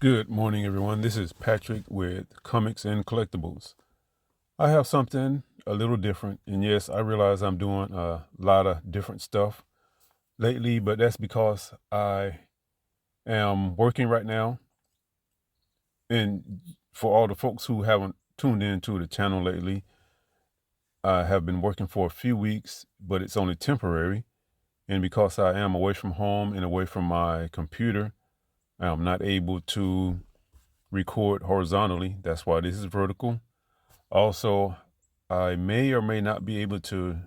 Good morning, everyone. This is Patrick with Comics and Collectibles. I have something a little different, and yes, I realize I'm doing a lot of different stuff lately, but that's because I am working right now. And for all the folks who haven't tuned into the channel lately, I have been working for a few weeks, but it's only temporary. And because I am away from home and away from my computer, I am not able to record horizontally. That's why this is vertical. Also, I may or may not be able to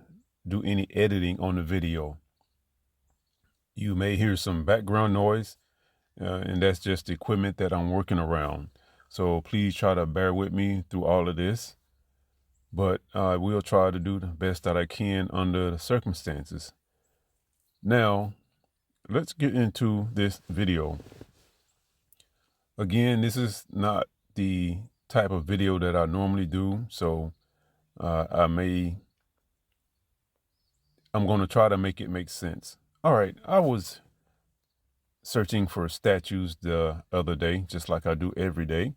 do any editing on the video. You may hear some background noise, and that's just the equipment that I'm working around. So please try to bear with me through all of this, but I will try to do the best that I can under the circumstances. Now, let's get into this video. Again, this is not the type of video that I normally do, so I'm going to try to make it make sense. All right, I was searching for statues the other day, just like I do every day,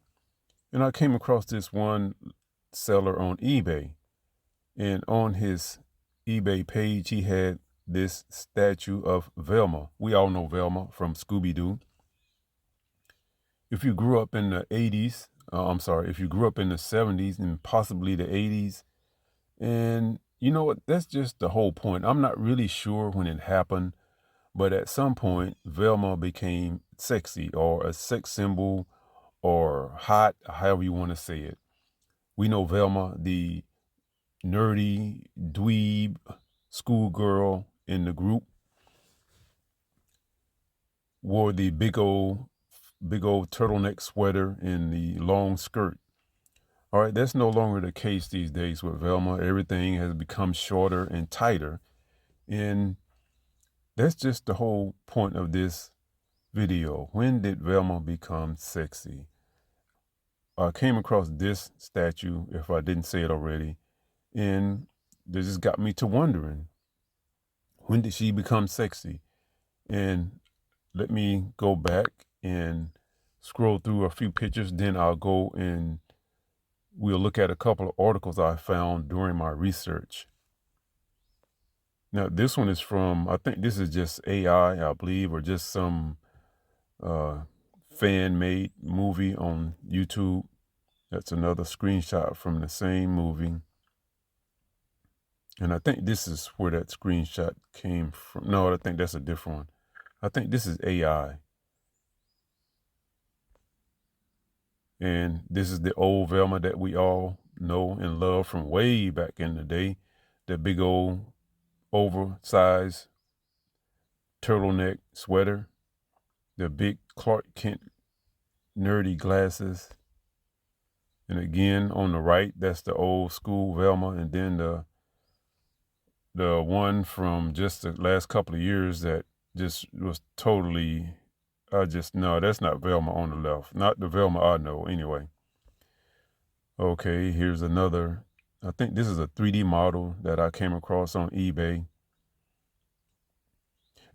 and I came across this one seller on eBay. And on his eBay page, he had this statue of Velma. We all know Velma from Scooby-Doo. If you grew up in the 80s, if you grew up in the 70s and possibly the 80s, and you know what, that's just the whole point. I'm not really sure when it happened, but at some point, Velma became sexy or a sex symbol or hot, however you want to say it. We know Velma, the nerdy dweeb schoolgirl in the group, wore the big old turtleneck sweater and the long skirt. All right, that's no longer the case these days with Velma. Everything has become shorter and tighter. And that's just the whole point of this video. When did Velma become sexy? I came across this statue, if I didn't say it already, and this just got me to wondering, when did she become sexy? And let me go back and scroll through a few pictures, then I'll go and we'll look at a couple of articles I found during my research. Now, this one is from, I think this is just AI, I believe, or just some fan-made movie on YouTube. That's another screenshot from the same movie. And I think this is where that screenshot came from. No, I think that's a different one. I think this is AI. And this is the old Velma that we all know and love from way back in the day. The big old oversized turtleneck sweater. The big Clark Kent nerdy glasses. And again, on the right, that's the old school Velma. And then the one from just the last couple of years that just was totally, no, that's not Velma on the left. Not the Velma I know, anyway. Okay, here's another. I think this is a 3D model that I came across on eBay.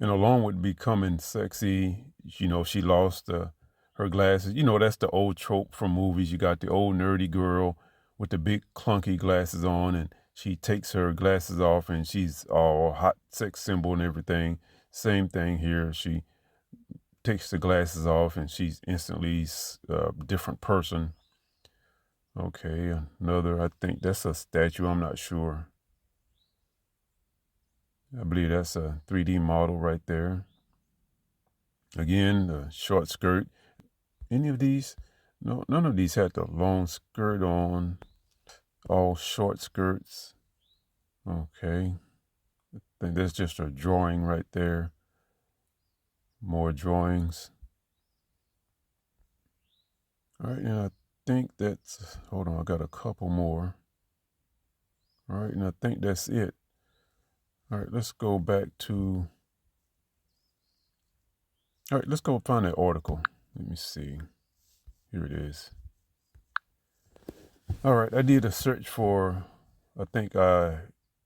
And along with becoming sexy, you know, she lost her glasses. You know, that's the old trope from movies. You got the old nerdy girl with the big clunky glasses on, and she takes her glasses off and she's all hot sex symbol and everything. Same thing here. She takes the glasses off and she's instantly a different person. Okay, another, I think that's a statue. I'm not sure. I believe that's a 3D model right there. Again, the short skirt. Any of these? No, none of these had the long skirt on. All short skirts. Okay. I think that's just a drawing right there. More drawings. All right, and I think that's, hold on, I got a couple more. All right, and I think that's it. All right, let's go back to, all right, let's go find that article. Let me see. Here it is. All right, I did a search for, I think I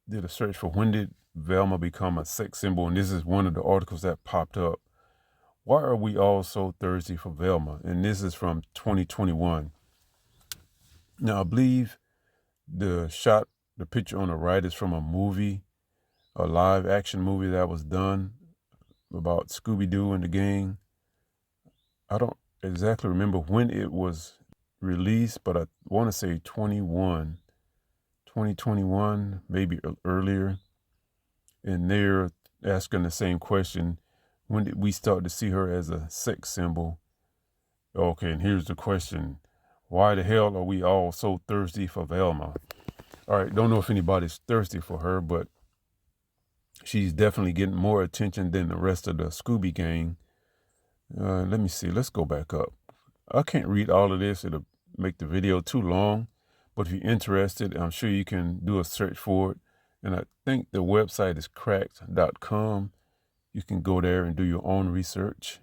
did a search for when did Velma become a sex symbol, and this is one of the articles that popped up. Why are we all so thirsty for Velma? And this is from 2021. Now, I believe the picture on the right is from a movie, a live action movie that was done about Scooby-Doo and the gang. I don't exactly remember when it was released, but I want to say 2021, maybe earlier. And they're asking the same question. When did we start to see her as a sex symbol? Okay, and here's the question. Why the hell are we all so thirsty for Velma? All right, don't know if anybody's thirsty for her, but she's definitely getting more attention than the rest of the Scooby gang. Let me see. Let's go back up. I can't read all of this. It'll make the video too long. But if you're interested, I'm sure you can do a search for it. And I think the website is cracked.com. You can go there and do your own research.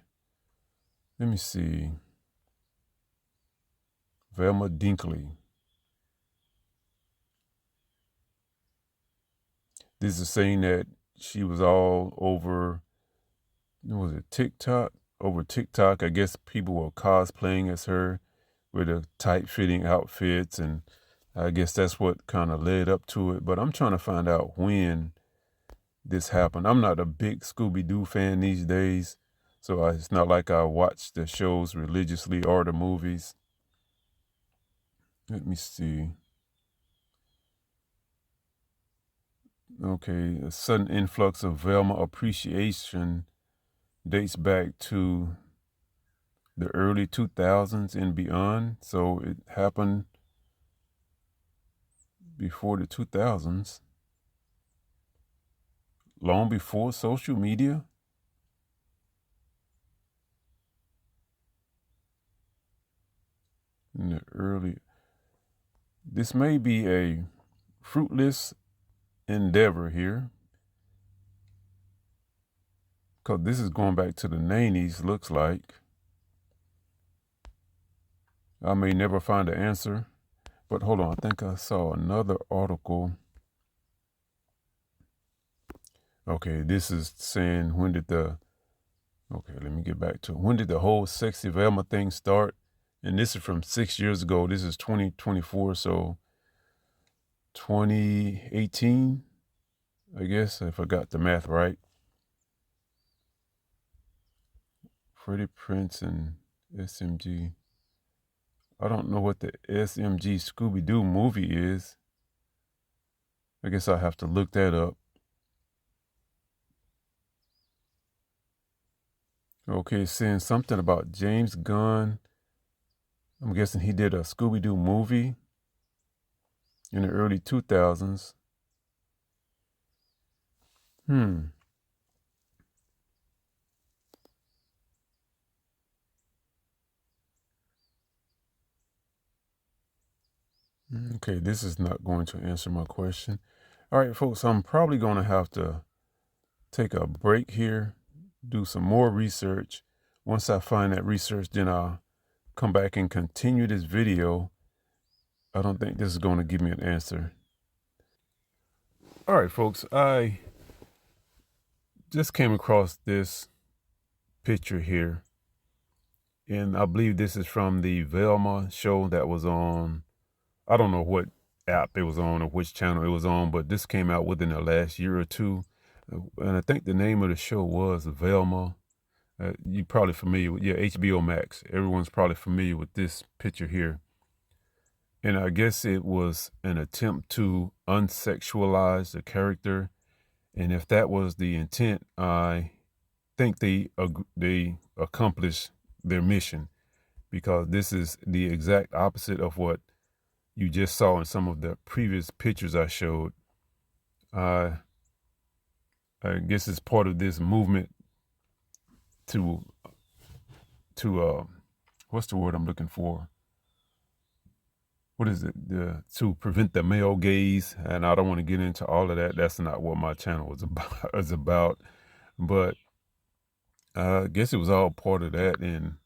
Let me see. Velma Dinkley. This is saying that she was all over, was it TikTok? Over TikTok, I guess people were cosplaying as her with the tight-fitting outfits, and I guess that's what kind of led up to it. But I'm trying to find out when this happened. I'm not a big Scooby-Doo fan these days, so it's not like I watch the shows religiously or the movies. Let me see. Okay, a sudden influx of Velma appreciation dates back to the early 2000s and beyond. So it happened before the 2000s, long before social media. In the early, this may be a fruitless endeavor here, because this is going back to the 90s, looks like. I may never find an answer, but hold on, I think I saw another article. Okay, this is saying okay, let me get back to it. When did the whole sexy Velma thing start? And this is from 6 years ago. This is 2024, so 2018, I guess, if I got the math right. Freddie Prinze and SMG. I don't know what the SMG Scooby-Doo movie is. I guess I'll have to look that up. Okay, it's saying something about James Gunn. I'm guessing he did a Scooby-Doo movie in the early 2000s. Okay, this is not going to answer my question. All right, folks, I'm probably going to have to take a break here, do some more research. Once I find that research, then I'll come back and continue this video. I don't think this is going to give me an answer. All right, folks, I just came across this picture here, and I believe this is from the Velma show that was on, I don't know what app it was on or which channel it was on, but this came out within the last year or two. And I think the name of the show was Velma. You're probably familiar with, HBO Max. Everyone's probably familiar with this picture here. And I guess it was an attempt to unsexualize the character. And if that was the intent, I think they accomplished their mission, because this is the exact opposite of what you just saw in some of the previous pictures I showed. I guess it's part of this movement to what's the word I'm looking for? What is it? To prevent the male gaze. And I don't want to get into all of that. That's not what my channel is about. But I guess it was all part of that, and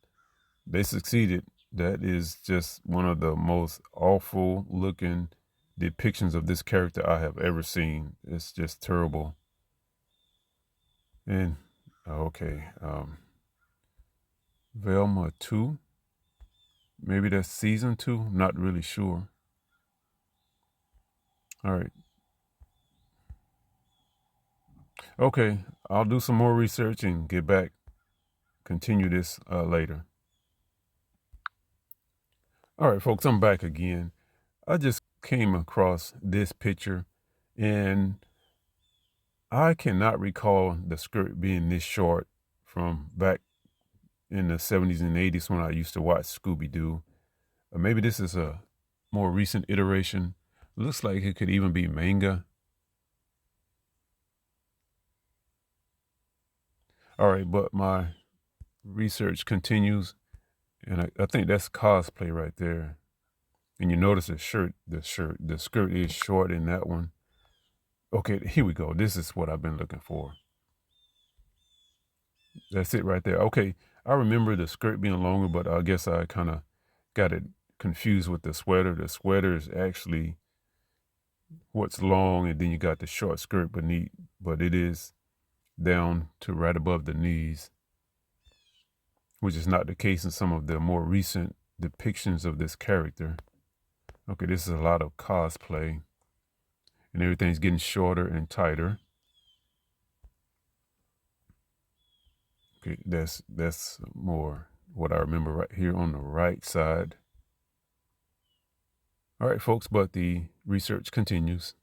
they succeeded. That is just one of the most awful looking depictions of this character I have ever seen. It's just terrible. And okay, Velma 2. Maybe that's season 2. Not really sure. All right. Okay, I'll do some more research and get back, continue this later. All right, folks, I'm back again. I just came across this picture, and I cannot recall the script being this short from back in the 70s and 80s when I used to watch Scooby-Doo. Maybe this is a more recent iteration. Looks like it could even be manga. All right, but my research continues, and I think that's cosplay right there. And you notice the skirt is short in that one. Okay, here we go. This is what I've been looking for. That's it right there. Okay, I remember the skirt being longer, but I guess I kind of got it confused with the sweater. The sweater is actually what's long, and then you got the short skirt beneath, but it is down to right above the knees, which is not the case in some of the more recent depictions of this character. Okay, this is a lot of cosplay, and everything's getting shorter and tighter. Okay, that's more what I remember right here on the right side. All right, folks, but the research continues.